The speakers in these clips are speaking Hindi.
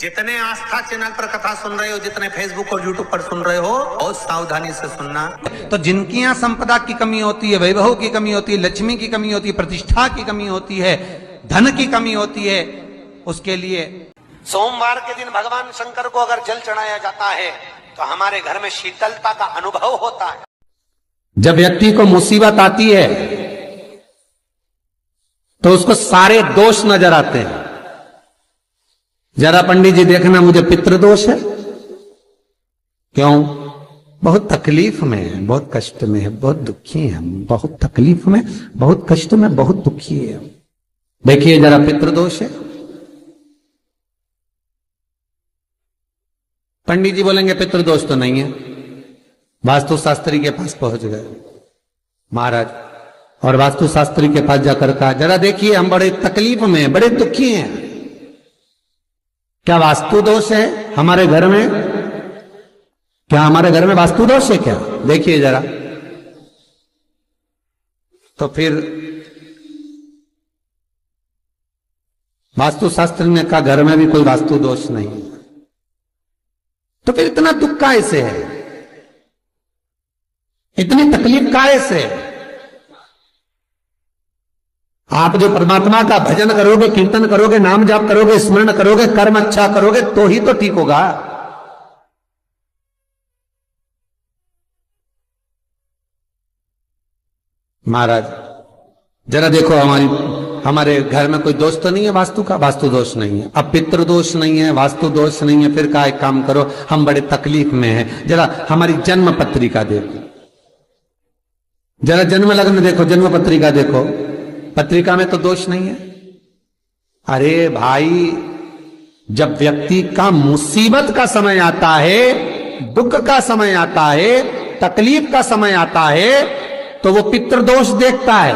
जितने आस्था चैनल पर कथा सुन रहे हो, जितने फेसबुक और यूट्यूब पर सुन रहे हो, बहुत सावधानी से सुनना। तो जिनकी यहाँ संपदा की कमी होती है, वैभव की कमी होती है, लक्ष्मी की कमी होती है, प्रतिष्ठा की कमी होती है, धन की कमी होती है, उसके लिए सोमवार के दिन भगवान शंकर को अगर जल चढ़ाया जाता है तो हमारे घर में शीतलता का अनुभव होता है। जब व्यक्ति को मुसीबत आती है तो उसको सारे दोष नजर आते हैं। जरा पंडित जी देखना, मुझे पितृदोष है। क्यों? बहुत तकलीफ में है, बहुत कष्ट में है, बहुत दुखी है, बहुत तकलीफ में, बहुत कष्ट में, बहुत दुखी है। देखिए जरा, पितृदोष है। पंडित जी बोलेंगे पितृदोष तो नहीं है। वास्तु शास्त्री के पास पहुंच गए महाराज, और वास्तु शास्त्री के पास जाकर कहा, जरा देखिए हम बड़े तकलीफ में हैं, बड़े दुखी हैं, क्या वास्तु दोष है हमारे घर में? क्या हमारे घर में वास्तु दोष है क्या? देखिए जरा। तो फिर वास्तु शास्त्र ने कहा घर में भी कोई वास्तु दोष नहीं। तो फिर इतना दुख काहे से है, इतनी तकलीफ काहे से? आप जो परमात्मा का भजन करोगे, कीर्तन करोगे, नाम जाप करोगे, स्मरण करोगे, कर्म अच्छा करोगे तो ही तो ठीक होगा। महाराज जरा देखो, हमारे घर में कोई दोष तो नहीं है वास्तु का? वास्तु दोष नहीं है। अब पितृ दोष नहीं है, वास्तु दोष नहीं है, फिर का एक काम करो, हम बड़े तकलीफ में हैं, जरा हमारी जन्म पत्रिका देखो, जरा जन्म लग्न देखो, जन्म पत्रिका देखो, पत्रिका में तो दोष नहीं है। अरे भाई, जब व्यक्ति का मुसीबत का समय आता है, दुख का समय आता है, तकलीफ का समय आता है, तो वो पितृदोष देखता है,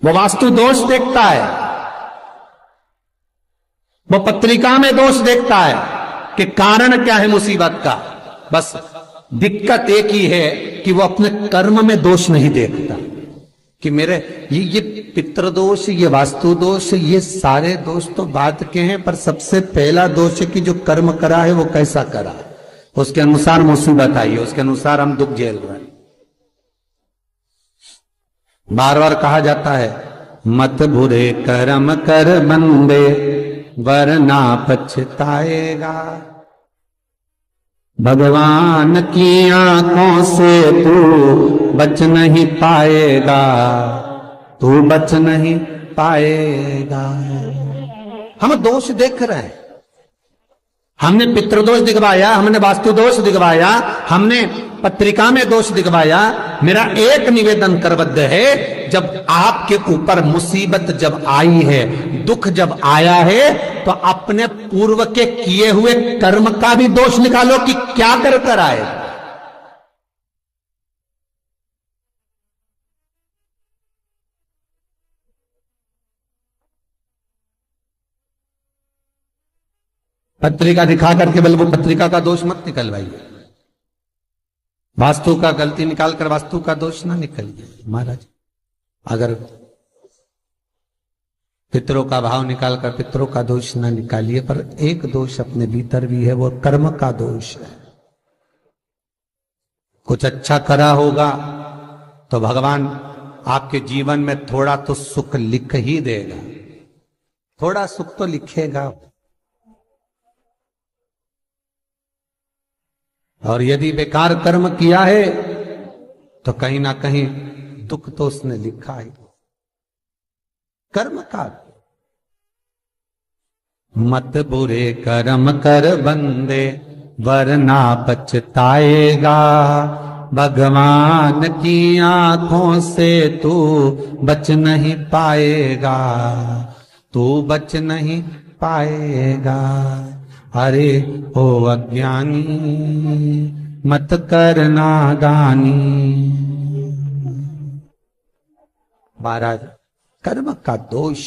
वो वास्तु दोष देखता है, वो पत्रिका में दोष देखता है कि कारण क्या है मुसीबत का। बस दिक्कत एक ही है कि वो अपने कर्म में दोष नहीं देखता कि मेरे ये पितृदोष, ये वास्तु दोष, ये सारे दोष तो बात के हैं, पर सबसे पहला दोष है कि जो कर्म करा है वो कैसा करा, उसके अनुसार मुसीबत आई है, उसके अनुसार हम दुख झेल रहे हैं। बार बार कहा जाता है, मत बुरे कर्म कर बंदे वरना पछताएगा। भगवान की आंखों से तू बच नहीं पाएगा, तू बच नहीं पाएगा। हम दोष देख रहे हैं, हमने पितृदोष दिखवाया, हमने वास्तु दोष दिखवाया, हमने पत्रिका में दोष दिखवाया। मेरा एक निवेदन करबद्ध है, जब आपके ऊपर मुसीबत जब आई है, दुख जब आया है, तो अपने पूर्व के किए हुए कर्म का भी दोष निकालो कि क्या कर आए। पत्रिका दिखा करके बल वो पत्रिका का दोष मत निकलवाइए, वास्तु का गलती निकालकर वास्तु का दोष ना निकलिए। महाराज अगर पितरों का भाव निकालकर पितरों का दोष ना निकालिए, पर एक दोष अपने भीतर भी है, वो कर्म का दोष है। कुछ अच्छा करा होगा तो भगवान आपके जीवन में थोड़ा तो सुख लिख ही देगा, थोड़ा सुख तो लिखेगा। और यदि बेकार कर्म किया है तो कहीं ना कहीं दुख तो उसने लिखा है, कर्म का। मत बुरे कर्म कर बंदे वरना पछताएगा। भगवान की आंखों से तू बच नहीं पाएगा, तू बच नहीं पाएगा। अरे ओ अज्ञानी मत करना दानी। महाराज कर्म का दोष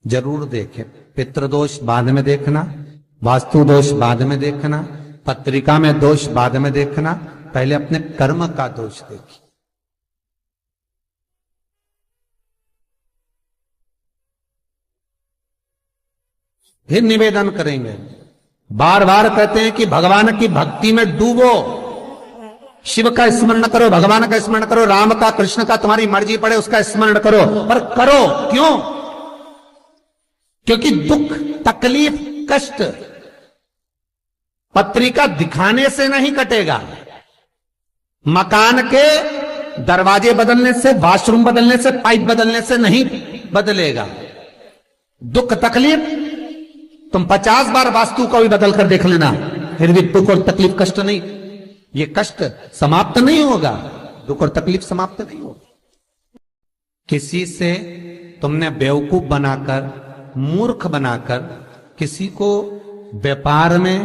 जरूर देखें, पितृदोष बाद में देखना, वास्तु दोष बाद में देखना, पत्रिका में दोष बाद में देखना, पहले अपने कर्म का दोष देखिए। फिर निवेदन करेंगे। बार बार कहते हैं कि भगवान की भक्ति में डूबो, शिव का स्मरण करो, भगवान का स्मरण करो, राम का, कृष्ण का, तुम्हारी मर्जी पड़े उसका स्मरण करो, पर करो क्यों? क्योंकि दुख, तकलीफ, कष्ट पत्रिका दिखाने से नहीं कटेगा। मकान के दरवाजे बदलने से, वॉशरूम बदलने से, पाइप बदलने से नहीं बदलेगा। दुख तकलीफ तुम 50 बार वास्तु को भी बदल कर देख लेना, फिर भी दुख और तकलीफ, कष्ट नहीं, ये कष्ट समाप्त नहीं होगा, दुख और तकलीफ समाप्त नहीं होगा। किसी से तुमने बेवकूफ बनाकर, मूर्ख बनाकर, किसी को व्यापार में,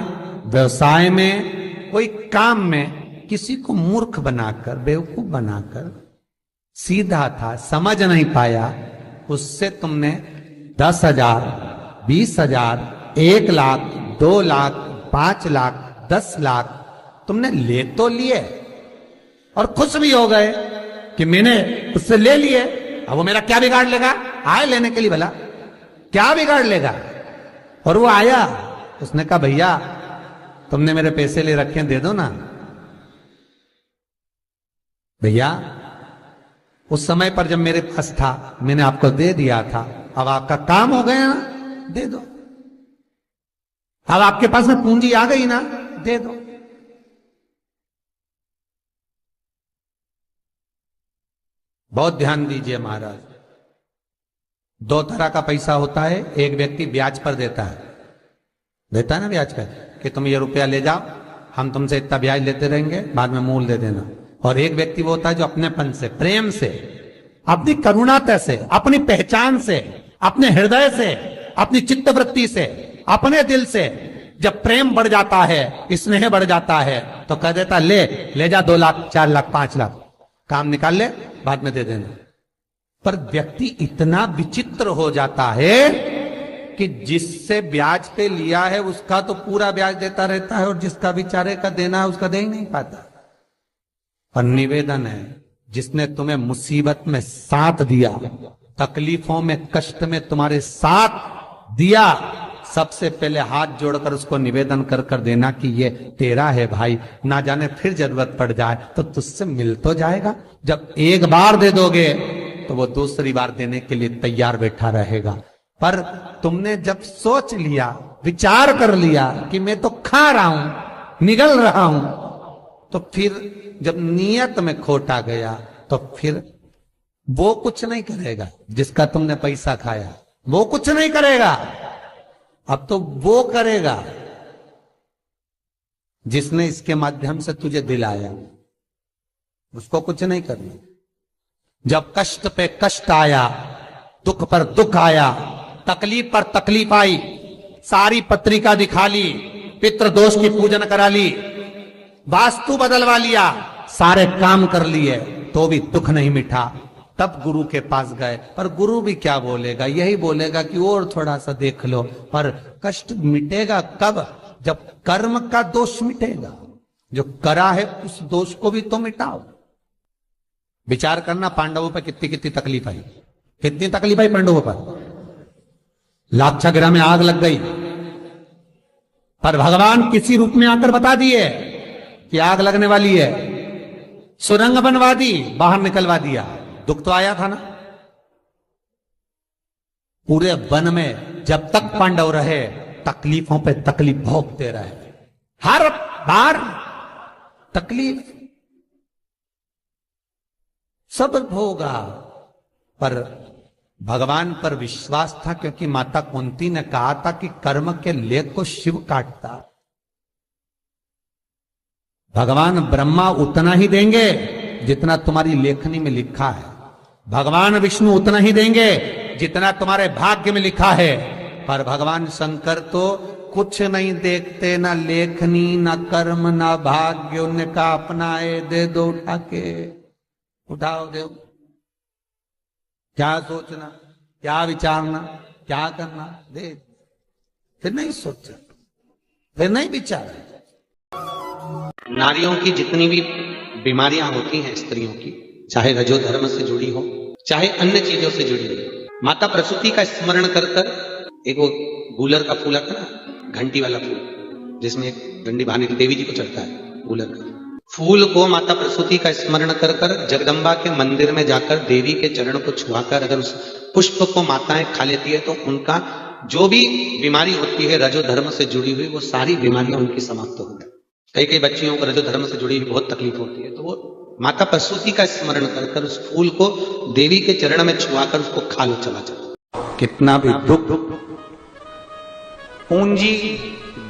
व्यवसाय में, कोई काम में किसी को मूर्ख बनाकर, बेवकूफ बनाकर, सीधा था समझ नहीं पाया, उससे तुमने 10,000, 20,000, 1 लाख, 2 लाख, 5 लाख, 10 लाख तुमने ले तो लिए और खुश भी हो गए कि मैंने उससे ले लिए। अब वो मेरा क्या बिगाड़ लेगा? आए लेने के लिए, भला क्या बिगाड़ लेगा? और वो आया, उसने कहा भैया तुमने मेरे पैसे ले रखे हैं, दे दो ना। भैया उस समय पर जब मेरे पास था मैंने आपको दे दिया था, अब आपका काम हो गया ना, दे दो। अब आपके पास में पूंजी आ गई ना, दे दो। बहुत ध्यान दीजिए महाराज, 2 तरह का पैसा होता है। एक व्यक्ति ब्याज पर देता है ना ब्याज पर, कि तुम ये रुपया ले जाओ, हम तुमसे इतना ब्याज लेते रहेंगे, बाद में मूल दे देना। और एक व्यक्ति वो होता है जो अपनेपन से, प्रेम से, अपनी करुणाता से, अपनी पहचान से, अपने हृदय से, अपनी चित्तवृत्ति से, अपने दिल से जब प्रेम बढ़ जाता है, स्नेह बढ़ जाता है, तो कह देता ले जा 2 लाख, 4 लाख, 5 लाख, काम निकाल ले, बाद में दे देना। पर व्यक्ति इतना विचित्र हो जाता है कि जिससे ब्याज पे लिया है उसका तो पूरा ब्याज देता रहता है, और जिसका बेचारे का देना है उसका दे ही नहीं पाता। और निवेदन है, जिसने तुम्हें मुसीबत में साथ दिया, तकलीफों में, कष्ट में तुम्हारे साथ दिया, सबसे पहले हाथ जोड़कर उसको निवेदन कर कर देना कि ये तेरा है भाई, ना जाने फिर जरूरत पड़ जाए तो तुझसे मिल तो जाएगा। जब एक बार दे दोगे तो वो दूसरी बार देने के लिए तैयार बैठा रहेगा। पर तुमने जब सोच लिया, विचार कर लिया कि मैं तो खा रहा हूं, निगल रहा हूं, तो फिर जब नियत में खोट आ गया तो फिर वो कुछ नहीं करेगा जिसका तुमने पैसा खाया, वो कुछ नहीं करेगा। अब तो वो करेगा जिसने इसके माध्यम से तुझे दिलाया, उसको कुछ नहीं करना। जब कष्ट पे कष्ट आया, दुख पर दुख आया, तकलीफ पर तकलीफ आई, सारी पत्रिका दिखा ली, पितृदोष की पूजन करा ली, वास्तु बदलवा लिया, सारे काम कर लिए, तो भी दुख नहीं मिटा। तब गुरु के पास गए, पर गुरु भी क्या बोलेगा? यही बोलेगा कि और थोड़ा सा देख लो। पर कष्ट मिटेगा कब? जब कर्म का दोष मिटेगा। जो करा है उस दोष को भी तो मिटाओ। विचार करना, पांडवों पर कितनी कितनी तकलीफ आई, कितनी तकलीफ आई पांडवों पर। लाक्षागृह में आग लग गई, पर भगवान किसी रूप में आकर बता दिए कि आग लगने वाली है, सुरंग बनवा दी, बाहर निकलवा दिया। दुख तो आया था ना। पूरे वन में जब तक पांडव रहे, तकलीफों पे तकलीफ भोगते रहे, हर बार तकलीफ सब भोगा। पर भगवान पर विश्वास था, क्योंकि माता कुंती ने कहा था कि कर्म के लेख को शिव काटता। भगवान ब्रह्मा उतना ही देंगे जितना तुम्हारी लेखनी में लिखा है। भगवान विष्णु उतना ही देंगे जितना तुम्हारे भाग्य में लिखा है। पर भगवान शंकर तो कुछ नहीं देखते, ना लेखनी, ना कर्म, ना भाग्य। उनका अपनाए दे दो उठा के, उठाओ दो। क्या सोचना, क्या विचारना, क्या करना, दे। फिर नहीं सोचा, फिर नहीं विचारा। नारियों की जितनी भी बीमारियां होती हैं, स्त्रियों की, चाहे रजो धर्म से जुड़ी हो, चाहे अन्य चीजों से जुड़ी हो, माता प्रसूति का स्मरण कर कर एक वो गूलर का फूल आता ना, घंटी वाला फूल, जिसमें एक डंडी बहाने देवी जी को चढ़ता है, गूलर का फूल को माता प्रसूति का स्मरण कर कर जगदम्बा के मंदिर में जाकर देवी के चरण को छुआकर अगर उस पुष्प को माताएं खा लेती है तो उनका जो भी बीमारी होती है रजो धर्म से जुड़ी हुई, वो सारी बीमारियां उनकी समाप्त होती है। कई कई बच्चियों को रजो धर्म से जुड़ी हुई बहुत तकलीफ होती है, तो वो माता प्रसूति का स्मरण कर कर उस फूल को देवी के चरण में छुआकर उसको खा लो, चला चला। कितना भी दुख, पूंजी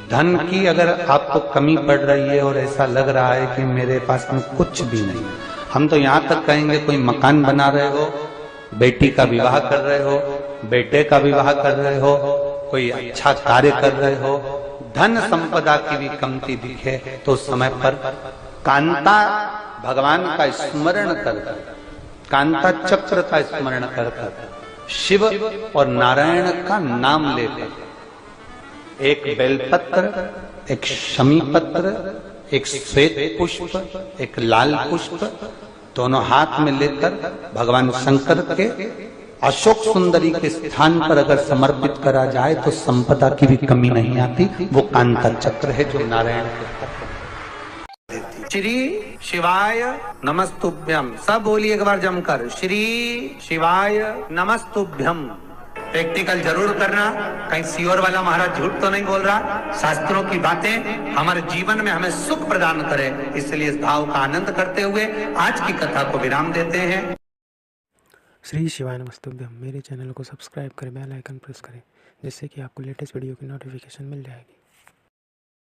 धन की अगर आपको कमी पड़ रही है और ऐसा लग रहा है कि मेरे पास में कुछ भी नहीं, हम तो यहां तक कहेंगे कोई मकान बना रहे हो, बेटी का विवाह कर रहे हो, बेटे का विवाह कर रहे हो, कोई अच्छा कार्य कर रहे हो, धन संपदा की भी कमती दिखे तो उस समय पर कांता भगवान का स्मरण कर, कांता चक्र का स्मरण कर, शिव और नारायण का नाम लेकर, एक बेलपत्र, एक शमी पत्र, एक श्वेत पुष्प, एक लाल पुष्प, दोनों हाथ में लेकर भगवान शंकर के अशोक सुंदरी के स्थान पर अगर समर्पित करा जाए तो संपदा की भी कमी नहीं आती। वो कांता चक्र है जो नारायण के श्री शिवाय नमस्तुभ्यम। सब बोलिए एक बार जमकर, श्री शिवाय नमस्तुभ्यम। प्रैक्टिकल जरूर करना, कहीं सियोर वाला महाराज झूठ तो नहीं बोल रहा। शास्त्रों की बातें हमारे जीवन में हमें सुख प्रदान करे, इसलिए इस भाव का आनंद करते हुए आज की कथा को विराम देते हैं। श्री शिवाय नमस्तुभ्यम। मेरे चैनल को सब्सक्राइब करें, बेल आइकन प्रेस करें, जिससे कि आपको लेटेस्ट वीडियो की नोटिफिकेशन मिल जाएगी।